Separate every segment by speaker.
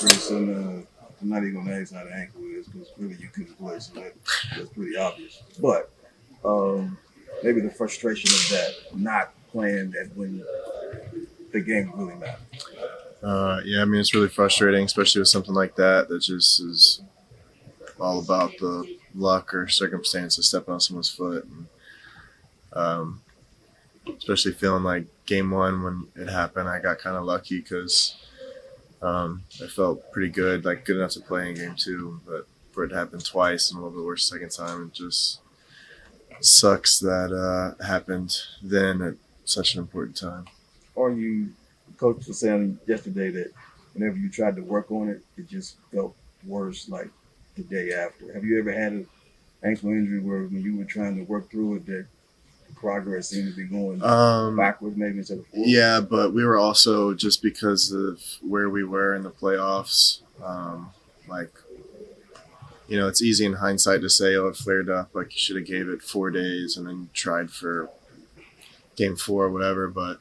Speaker 1: Grayson, I'm not even gonna ask how the ankle is because really you couldn't play, so that's pretty obvious. But um, maybe the frustration of that not playing that when the game really matters.
Speaker 2: Yeah, I mean it's really frustrating, especially with something like that that just is all about the luck or circumstance of stepping on someone's foot. And, um, especially feeling like game one when it happened, I got kind of lucky because I felt pretty good, like good enough to play in game two. But for it to happen twice and a little bit worse second time, it just sucks that happened then at such an important time.
Speaker 1: Or coach was saying yesterday that whenever you tried to work on it, it just felt worse like the day after. Have you ever had an ankle injury where when you were trying to work through it, that progress seemed to be going backwards maybe instead of forward?
Speaker 2: Yeah, but we were also just because of where we were in the playoffs. Like, it's easy in hindsight to say, oh, it flared up. Like you should have gave it 4 days and then tried for game four or whatever. But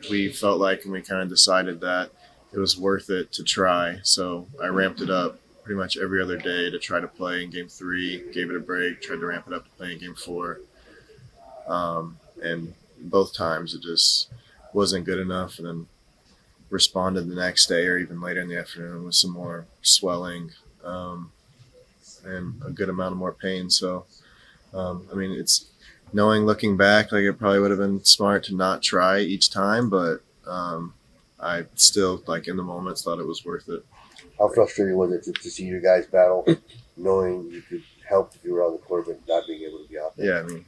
Speaker 2: we felt like, and we kind of decided that it was worth it to try. So I ramped it up pretty much every other day to try to play in game three, gave it a break, tried to ramp it up to play in game four. And both times it just wasn't good enough, and then responded the next day or even later in the afternoon with some more swelling and a good amount of more pain. So, I mean, it's knowing looking back, like it probably would have been smart to not try each time, but I still, like in the moments, thought it was worth it.
Speaker 3: How frustrating was it to see you guys battle, knowing you could help if you were on the court, but not being able to be out there?
Speaker 2: Yeah, I mean,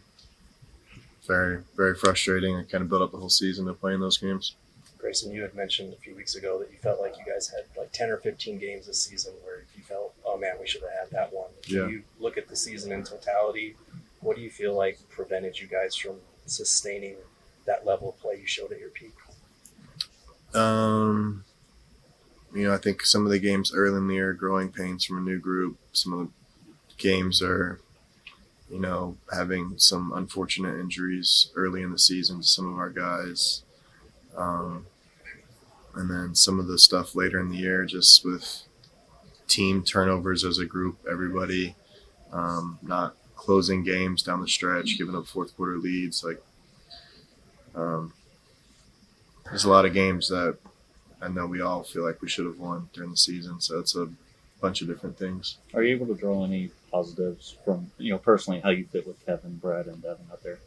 Speaker 2: very, very frustrating. I kind of built up the whole season of playing those games.
Speaker 4: Grayson, you had mentioned a few weeks ago that you felt like you guys had like 10 or 15 games this season where you felt, oh man, we should have had that one.
Speaker 2: Yeah.
Speaker 4: When you look at the season in totality, what do you feel like prevented you guys from sustaining that level of play you showed at your peak?
Speaker 2: I think some of the games early in the year, growing pains from a new group. Some of the games are, having some unfortunate injuries early in the season to some of our guys. And then some of the stuff later in the year, just with team turnovers as a group, everybody not closing games down the stretch, giving up fourth quarter leads. Like, there's a lot of games that I know we all feel like we should have won during the season. So it's a bunch of different things.
Speaker 5: Are you able to draw any positives from, personally, how you fit with Kevin, Brad, and Devin out there?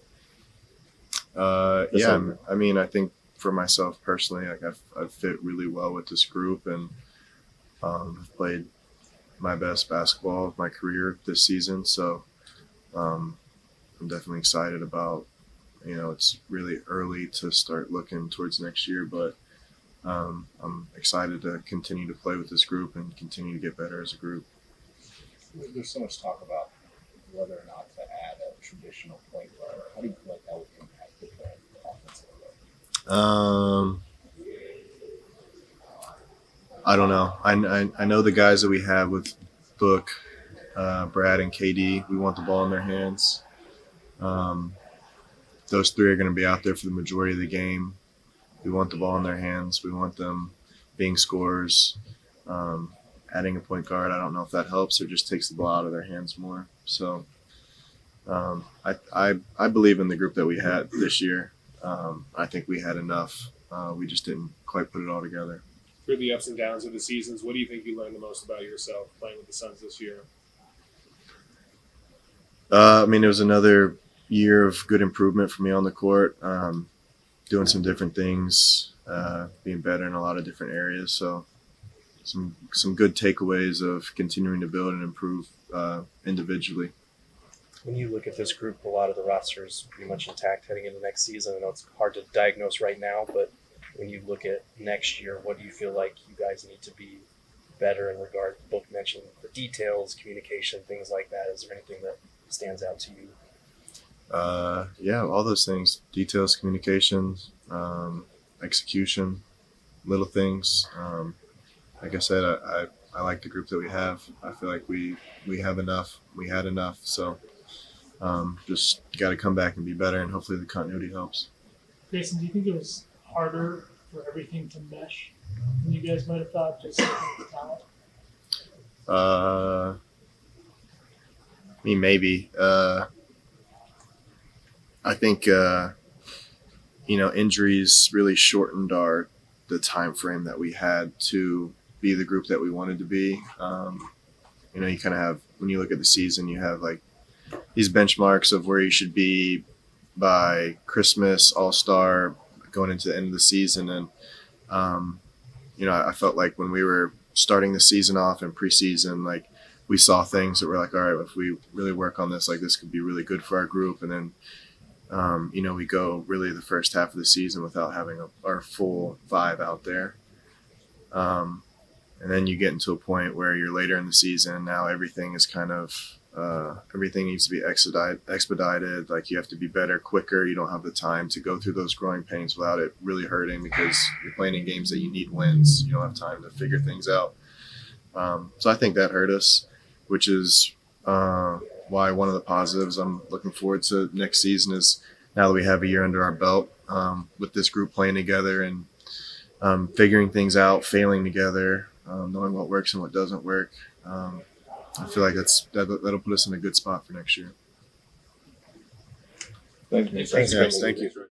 Speaker 2: Yeah, I mean, I think for myself personally, like I've fit really well with this group, and I've played my best basketball of my career this season. So I'm definitely excited about, it's really early to start looking towards next year, but I'm excited to continue to play with this group and continue to get better as a group.
Speaker 6: There's so much talk about whether or not to add a traditional point guard. How do you feel like that would impact the play offensively?
Speaker 2: I don't know. I know the guys that we have with Book, Brad, and KD. We want the ball in their hands. Those three are going to be out there for the majority of the game. We want the ball in their hands. We want them being scorers. Adding a point guard, I don't know if that helps or just takes the ball out of their hands more. So I believe in the group that we had this year. I think we had enough. We just didn't quite put it all together.
Speaker 7: Through the ups and downs of the seasons, what do you think you learned the most about yourself playing with the Suns this year?
Speaker 2: I mean, it was another year of good improvement for me on the court, doing some different things, being better in a lot of different areas. So some good takeaways of continuing to build and improve individually.
Speaker 4: When you look at this group, a lot of the roster is pretty much intact heading into next season. I know it's hard to diagnose right now, but when you look at next year, what do you feel like you guys need to be better in regard? Book mentioned the details, communication, things like that. Is there anything that stands out to you?
Speaker 2: Yeah, all those things: details, communications, execution, little things. Like I said, I like the group that we have. I feel like we have enough. We had enough. So just got to come back and be better, and hopefully the continuity helps.
Speaker 8: Grayson, do you think it was harder for everything to mesh than you guys might have thought, just looking at the talent?
Speaker 2: I mean, maybe. I think injuries really shortened the time frame that we had to be the group that we wanted to be. You kind of have, when you look at the season, you have like these benchmarks of where you should be by Christmas, All-Star, going into the end of the season, and I felt like when we were starting the season off in preseason, like we saw things that were like, all right, if we really work on this, like this could be really good for our group. And then, we go really the first half of the season without having our full five out there. And then you get into a point where you're later in the season. Now everything is kind of, everything needs to be expedited. Like you have to be better, quicker. You don't have the time to go through those growing pains without it really hurting, because you're playing in games that you need wins. You don't have time to figure things out. So I think that hurt us, which is why one of the positives I'm looking forward to next season is now that we have a year under our belt with this group playing together and figuring things out, failing together, knowing what works and what doesn't work. I feel like that'll put us in a good spot for next year.
Speaker 1: Thank you.
Speaker 4: Thanks,
Speaker 2: Yes,
Speaker 4: Grayson.
Speaker 2: thank you.